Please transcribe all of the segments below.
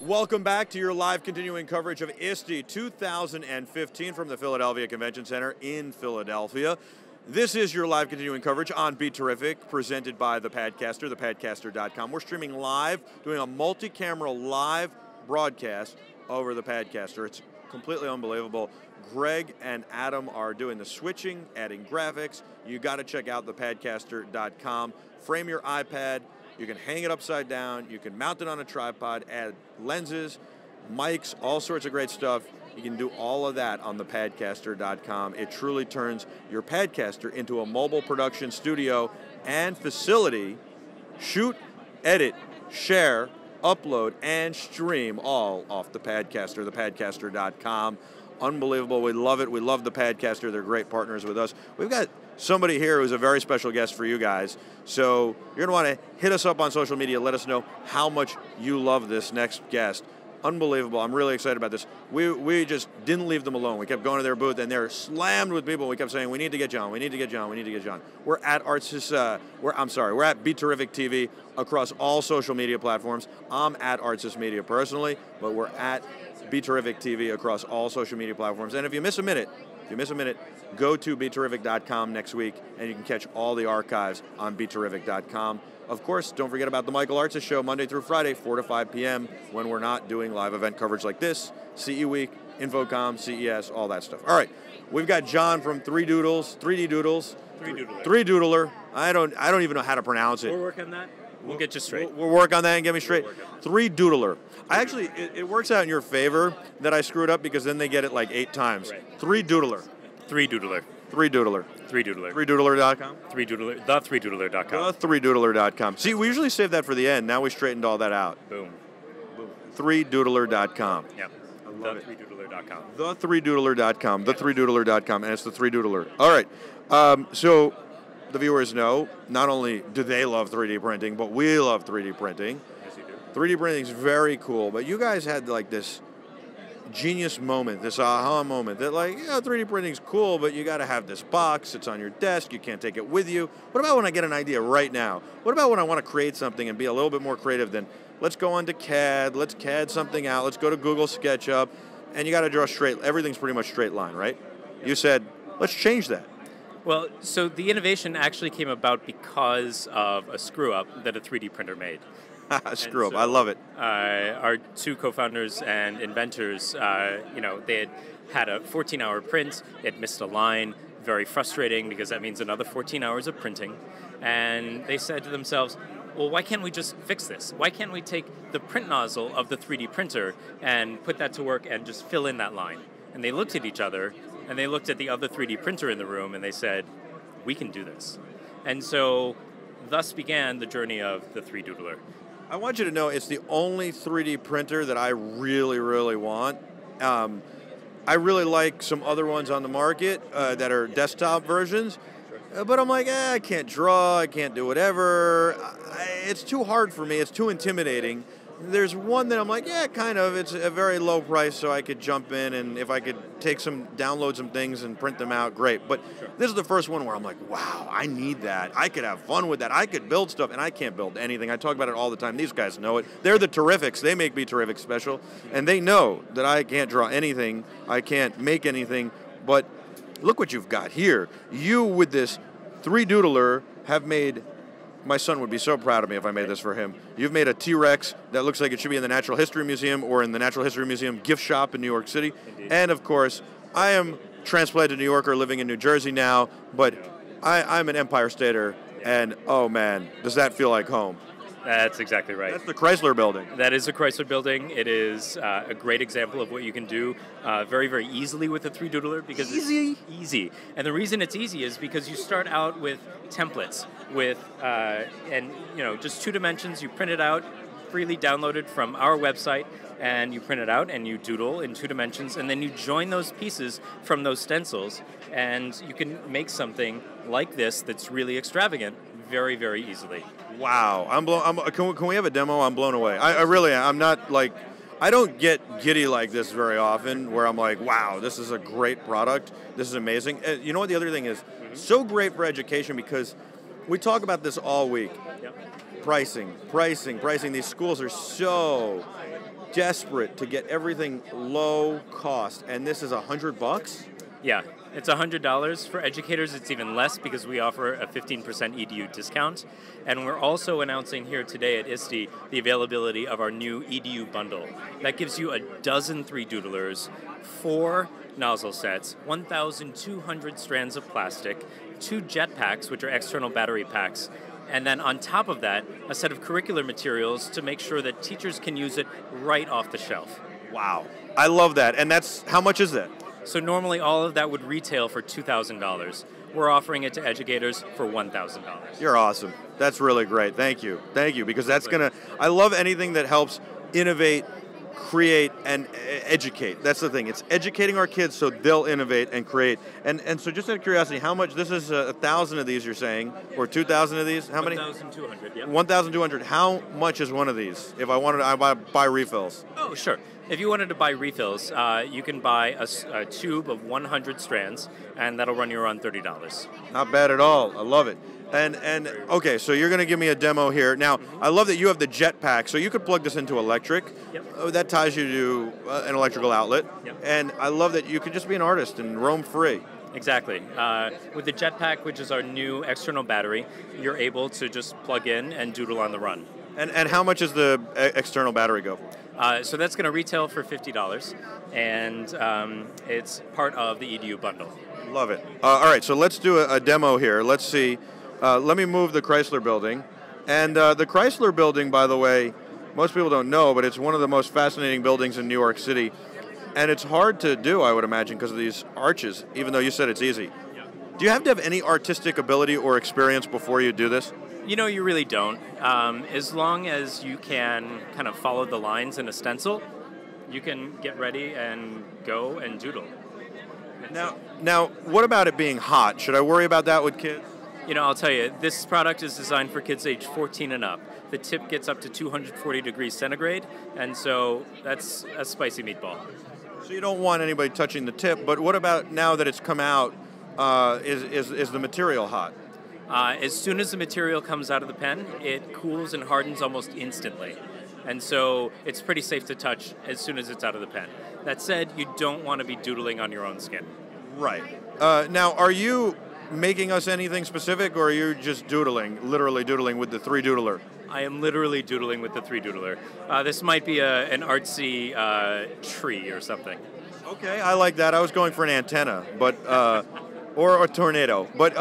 Welcome back to your live continuing coverage of ISTE 2015 from the Philadelphia Convention Center in Philadelphia. This is your live continuing coverage on BeTerrific, presented by the Padcaster, thepadcaster.com. We're streaming live, doing a multi-camera live broadcast over the Padcaster. It's completely unbelievable. Greg and Adam are doing the switching, adding graphics. You got to check out thepadcaster.com. Frame your iPad. You can hang it upside down. You can mount it on a tripod, add lenses, mics, all sorts of great stuff. You can do all of that on thepadcaster.com. It truly turns your Padcaster into a mobile production studio and facility. Shoot, edit, share, upload, and stream all off the Padcaster, thepadcaster.com. Unbelievable. We love it. We love the Padcaster. They're great partners with us. We've got somebody here who's a very special guest for you guys. So you're going to want to hit us up on social media. Let us know how much you love this next guest. Unbelievable. I'm really excited about this. We just didn't leave them alone. We kept going to their booth, and they're slammed with people. We kept saying, we need to get John. We need to get John. We need to get John. We're at we're at BeTerrific TV across all social media platforms. I'm at Artsys Media personally, but we're at BeTerrific TV across all social media platforms. And if you miss a minute, go to BeTerrific.com next week, and you can catch all the archives on BeTerrific.com. Of course, don't forget about the Michael Artsys Show, Monday through Friday, 4 to 5 p.m., when we're not doing live event coverage like this, CE Week, Infocom, CES, all that stuff. All right, we've got John from 3Doodler. I don't even know how to pronounce it. We'll work on that. We'll get you straight. We'll work on that and get me straight. 3Doodler. It works out in your favor that I screw it up, because then they get it like 8 times. Right. 3Doodler. 3Doodler. 3Doodler. 3Doodler. 3Doodler.com? 3Doodler. The3Doodler.com. The3Doodler.com. See, we usually save that for the end. Now we straightened all that out. Boom. 3Doodler.com. Yep. The3Doodler.com. The3Doodler.com. The3Doodler.com. And it's the 3Doodler. All right. So the viewers know, not only do they love 3D printing, but we love 3D printing. Yes, you do. 3D printing is very cool, but you guys had like this genius moment, this aha moment that, like, yeah, 3D printing is cool, but you got to have this box. It's on your desk. You can't take it with you. What about when I get an idea right now? What about when I want to create something and be a little bit more creative than, let's go onto CAD, let's CAD something out, let's go to Google SketchUp, and you got to draw straight. Everything's pretty much straight line, right? You said, let's change that. Well, so the innovation actually came about because of a screw-up that a 3D printer made. Screw up. I love it. Our 2 co-founders and inventors, they had a 14-hour print. It missed a line. Very frustrating, because that means another 14 hours of printing. And they said to themselves, well, why can't we just fix this? Why can't we take the print nozzle of the 3D printer and put that to work and just fill in that line? And they looked at each other, and they looked at the other 3D printer in the room, and they said, we can do this. And so thus began the journey of the 3Doodler. I want you to know it's the only 3D printer that I really, really want. I really like some other ones on the market that are desktop versions, but I'm like, I can't draw, I can't do whatever. It's too hard for me, it's too intimidating. There's one that I'm like, yeah, kind of. It's a very low price, so I could jump in, and if I could download some things and print them out, great. But this is the first one where I'm like, wow, I need that. I could have fun with that. I could build stuff, and I can't build anything. I talk about it all the time. These guys know it. They're the Terrifics. They make BeTerrific special, and they know that I can't draw anything. I can't make anything, but look what you've got here. You, with this 3Doodler, have made... My son would be so proud of me if I made this for him. You've made a T-Rex that looks like it should be in the Natural History Museum or in the Natural History Museum gift shop in New York City. Indeed. And, of course, I am transplanted New Yorker living in New Jersey now, but I'm an Empire Stater, and, oh, man, does that feel like home. That's exactly right. That's the Chrysler Building. That is the Chrysler Building. It is a great example of what you can do very, very easily with a 3Doodler. Because it's easy. And the reason it's easy is because you start out with templates with, just 2 dimensions. You print it out, freely downloaded from our website, and you print it out and you doodle in 2 dimensions, and then you join those pieces from those stencils, and you can make something like this that's really extravagant very, very easily. Wow. Can we have a demo? I'm blown away. I really am. I'm not like, I don't get giddy like this very often, where I'm like, wow, this is a great product. This is amazing. You know what the other thing is? So great for education, because we talk about this all week. Yep. Pricing. These schools are so desperate to get everything low cost, and this is $100? Yeah, it's $100. For educators, it's even less because we offer a 15% EDU discount. And we're also announcing here today at ISTE the availability of our new EDU bundle. That gives you a dozen 3Doodlers, 4 nozzle sets, 1,200 strands of plastic, 2 jet packs, which are external battery packs, and then on top of that, a set of curricular materials to make sure that teachers can use it right off the shelf. Wow. I love that. And that's, how much is that? So normally all of that would retail for $2,000. We're offering it to educators for $1,000. You're awesome. That's really great. Thank you, because that's going to, I love anything that helps innovate, create, and educate. That's the thing. It's educating our kids so they'll innovate and create. And so just out of curiosity, how much, this is 1,000 of these you're saying, or 2,000 of these? How many? 1,200, yeah. 1,200. How much is one of these if I wanted to buy refills? Oh, sure. If you wanted to buy refills, you can buy a tube of 100 strands, and that'll run you around $30. Not bad at all. I love it. And okay, so you're going to give me a demo here. Now, I love that you have the jet pack, so you could plug this into electric. Yep. That ties you to an electrical outlet. Yep. And I love that you could just be an artist and roam free. Exactly. With the Jetpack, which is our new external battery, you're able to just plug in and doodle on the run. And how much does the external battery go for? So that's going to retail for $50, and it's part of the EDU bundle. Love it. All right, so let's do a demo here. Let's see. Let me move the Chrysler Building. And the Chrysler Building, by the way, most people don't know, but it's one of the most fascinating buildings in New York City. And it's hard to do, I would imagine, because of these arches, even though you said it's easy. Yeah. Do you have to have any artistic ability or experience before you do this? You know, you really don't. As long as you can kind of follow the lines in a stencil, you can get ready and go and doodle. Now, what about it being hot? Should I worry about that with kids? You know, I'll tell you, this product is designed for kids age 14 and up. The tip gets up to 240 degrees centigrade, and so that's a spicy meatball. So you don't want anybody touching the tip, but what about now that it's come out, is the material hot? As soon as the material comes out of the pen, it cools and hardens almost instantly. And so it's pretty safe to touch as soon as it's out of the pen. That said, you don't want to be doodling on your own skin. Right. Now, are you making us anything specific, or are you just doodling, literally doodling with the 3Doodler? I am literally doodling with the 3Doodler. This might be an artsy tree or something. Okay, I like that. I was going for an antenna, but or a tornado. But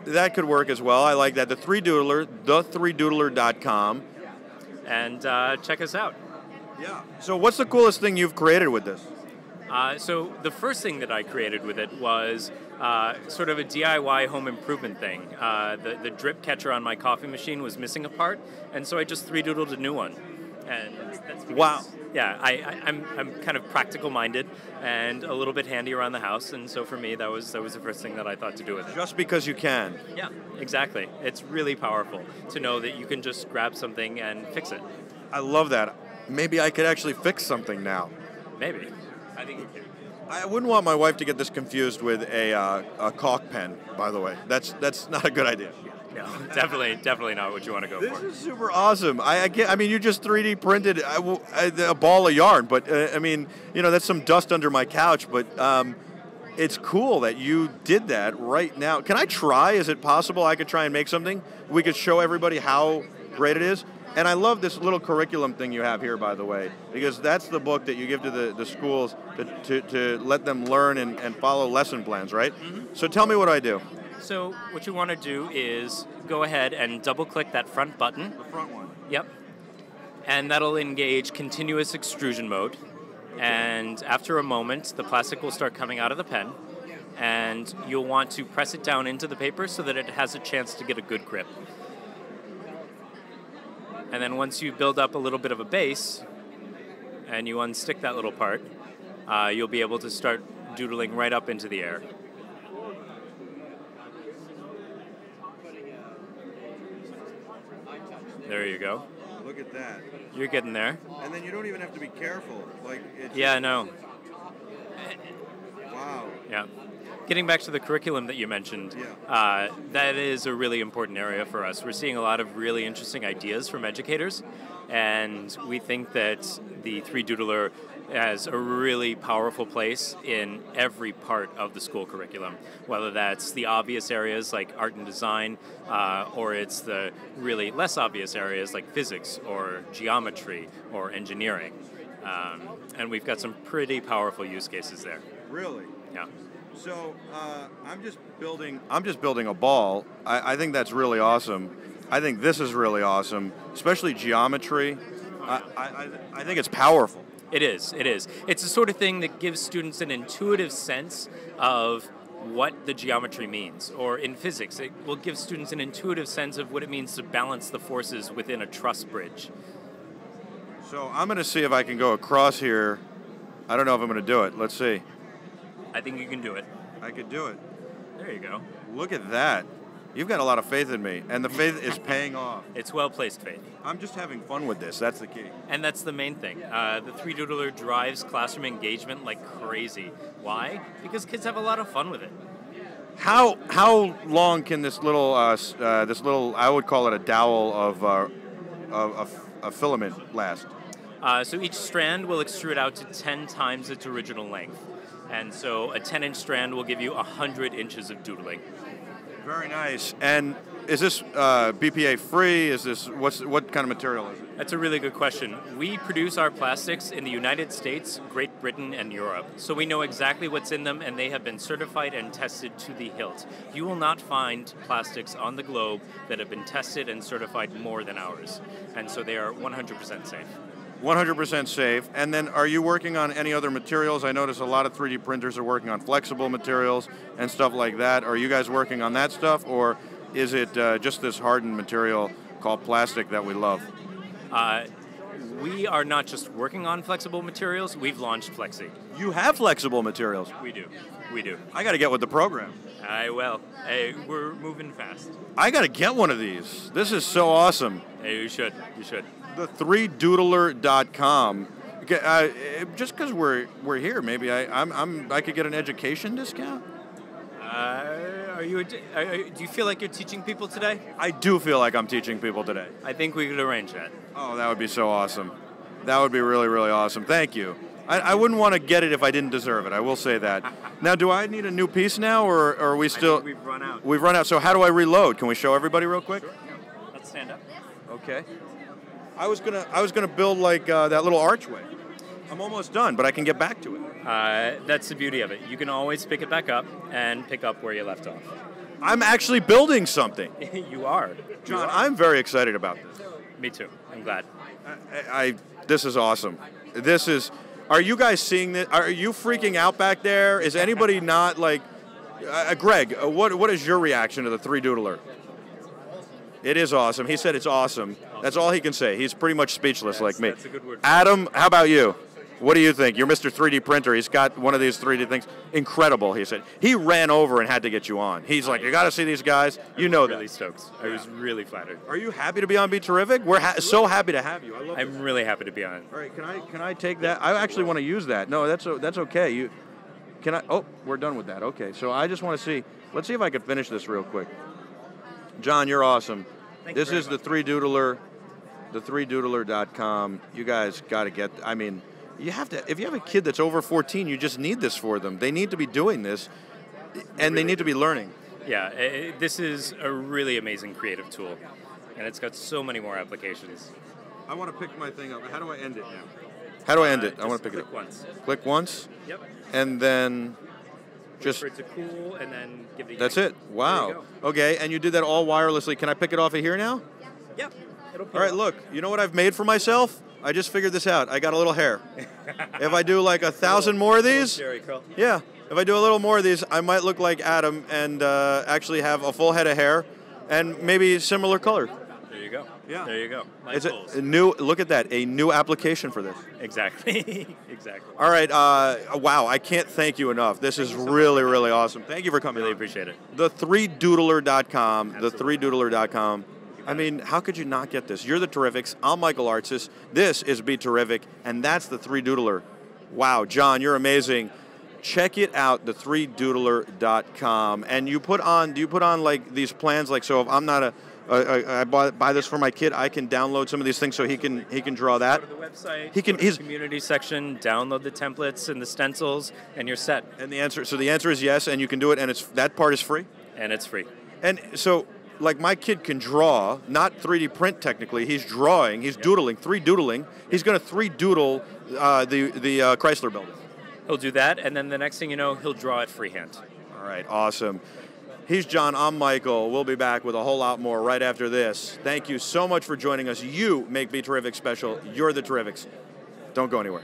that could work as well. I like that. The 3Doodler, the3doodler.com. And check us out. Yeah. So what's the coolest thing you've created with this? So the first thing that I created with it was sort of a DIY home improvement thing. The drip catcher on my coffee machine was missing a part, and so I just 3Doodled a new one. And that's because, wow. Yeah, I'm kind of practical minded and a little bit handy around the house, and so for me that was the first thing that I thought to do with it. Just because you can. Yeah, exactly. It's really powerful to know that you can just grab something and fix it. I love that. Maybe I could actually fix something now. Maybe. I think you can. I wouldn't want my wife to get this confused with a caulk pen, by the way. That's not a good idea. No, definitely not what you want to go for. This is super awesome. I mean, you just 3D printed a ball of yarn, but I mean, you know, that's some dust under my couch, but it's cool that you did that right now. Can I try? Is it possible I could try and make something? We could show everybody how great it is. And I love this little curriculum thing you have here, by the way, because that's the book that you give to the schools to let them learn and follow lesson plans, right? Mm-hmm. So tell me what I do. So what you want to do is go ahead and double-click that front button. The front one. Yep. And that'll engage continuous extrusion mode. And after a moment, the plastic will start coming out of the pen. And you'll want to press it down into the paper so that it has a chance to get a good grip. And then once you build up a little bit of a base, and you unstick that little part, you'll be able to start doodling right up into the air. There you go. Look at that. You're getting there. And then you don't even have to be careful. Like it's Yeah, I know. Wow. Yeah. Getting back to the curriculum that you mentioned, that is a really important area for us. We're seeing a lot of really interesting ideas from educators, and we think that the 3Doodler has a really powerful place in every part of the school curriculum, whether that's the obvious areas like art and design, or it's the really less obvious areas like physics or geometry or engineering. And we've got some pretty powerful use cases there. Really? Yeah. So I'm just building a ball. I think that's really awesome. I think this is really awesome, especially geometry. I think it's powerful. It is. It is. It's the sort of thing that gives students an intuitive sense of what the geometry means. Or in physics, it will give students an intuitive sense of what it means to balance the forces within a truss bridge. So I'm going to see if I can go across here. I don't know if I'm going to do it. Let's see. I think you can do it. I could do it. There you go. Look at that. You've got a lot of faith in me, and the faith is paying off. It's well-placed faith. I'm just having fun with this. That's the key. And that's the main thing. The 3Doodler drives classroom engagement like crazy. Why? Because kids have a lot of fun with it. How long can this little I would call it a dowel of a filament last? So each strand will extrude out to 10 times its original length. And so a 10-inch strand will give you 100 inches of doodling. Very nice. And is this BPA free? Is this what kind of material is it? That's a really good question. We produce our plastics in the United States, Great Britain, and Europe. So we know exactly what's in them, and they have been certified and tested to the hilt. You will not find plastics on the globe that have been tested and certified more than ours. And so they are 100% safe. 100% safe. And then are you working on any other materials? I notice a lot of 3D printers are working on flexible materials and stuff like that. Are you guys working on that stuff, or is it just this hardened material called plastic that we love? We are not just working on flexible materials, we've launched Flexi. You have flexible materials? We do. We do. I got to get with the program. I will. Hey, we're moving fast. I got to get one of these. This is so awesome. Hey, you should. You should. The 3Doodler.com. Just because we're here, maybe I could get an education discount. Do you feel like you're teaching people today? I do feel like I'm teaching people today. I think we could arrange that. Oh, that would be so awesome. That would be really, really awesome. Thank you. I wouldn't want to get it if I didn't deserve it. I will say that. Now, do I need a new piece now, or are we still? I think we've run out. We've run out. So how do I reload? Can we show everybody real quick? Sure. Yeah. Let's stand up. Okay. I was gonna build like that little archway. I'm almost done, but I can get back to it. That's the beauty of it. You can always pick it back up and pick up where you left off. I'm actually building something. You are. John, I'm very excited about this. Me too. I'm glad. This is awesome. Are you guys seeing this? Are you freaking out back there? Is anybody not like, Greg, what is your reaction to the 3Doodler? It is awesome. He said it's awesome. That's all he can say. He's pretty much speechless like me. That's a good word. Adam, how about you? What do you think? You're Mr. 3D printer. He's got one of these 3D things. Incredible, he said. He ran over and had to get you on. He's like, you got to see these guys. You know that. Really stoked. I was really flattered. Are you happy to be on BeTerrific? We're so happy to have you. I'm really happy to be on. All right, can I take that? I actually want to use that. No, that's okay. Oh, we're done with that. Okay, so I just want to see. Let's see if I can finish this real quick. John, you're awesome. This is the 3Doodler, the 3Doodler.com. You guys got to get. I mean, you have to. If you have a kid that's over 14, you just need this for them. They need to be doing this, and they need to be learning. Yeah, this is a really amazing creative tool, and it's got so many more applications. I want to pick my thing up. How do I end it now? How do I end it? I want to pick it up. Click once. Click once? Yep. And then just... Wait for it to cool, and then give the... That's it? Wow. Okay, and you did that all wirelessly. Can I pick it off of here now? Yep. It'll all right, look. You know what I've made for myself? I just figured this out. I got a little hair. If I do like 1,000 more of these... Jerry curl. Yeah. If I do a little more of these, I might look like Adam and actually have a full head of hair and maybe similar color. There you go. Yeah. There you go. It's a new, look at that, a new application for this. Exactly. Exactly. All right. Wow, I can't thank you enough. This is really, really awesome. Thank you for coming. Really appreciate it. The 3Doodler.com. The 3Doodler.com. I mean, how could you not get this? You're the Terrifics. I'm Michael Artsis. This is BeTerrific, and that's the 3Doodler. Wow, John, you're amazing. Check it out, the3doodler.com. And do you put on like these plans? Like, so if I'm not I buy this for my kid, I can download some of these things so he can draw that. Go to the website. He can go to the community section. Download the templates and the stencils, and you're set. And the answer is yes, and you can do it, and that part is free. And it's free. And so, like, my kid can draw, not 3D print technically. He's drawing. He's doodling, 3Doodling. He's going to 3Doodle the Chrysler Building. He'll do that, and then the next thing you know, he'll draw it freehand. All right, awesome. He's John, I'm Michael. We'll be back with a whole lot more right after this. Thank you so much for joining us. You make BeTerrific special. You're the Terrifics. Don't go anywhere.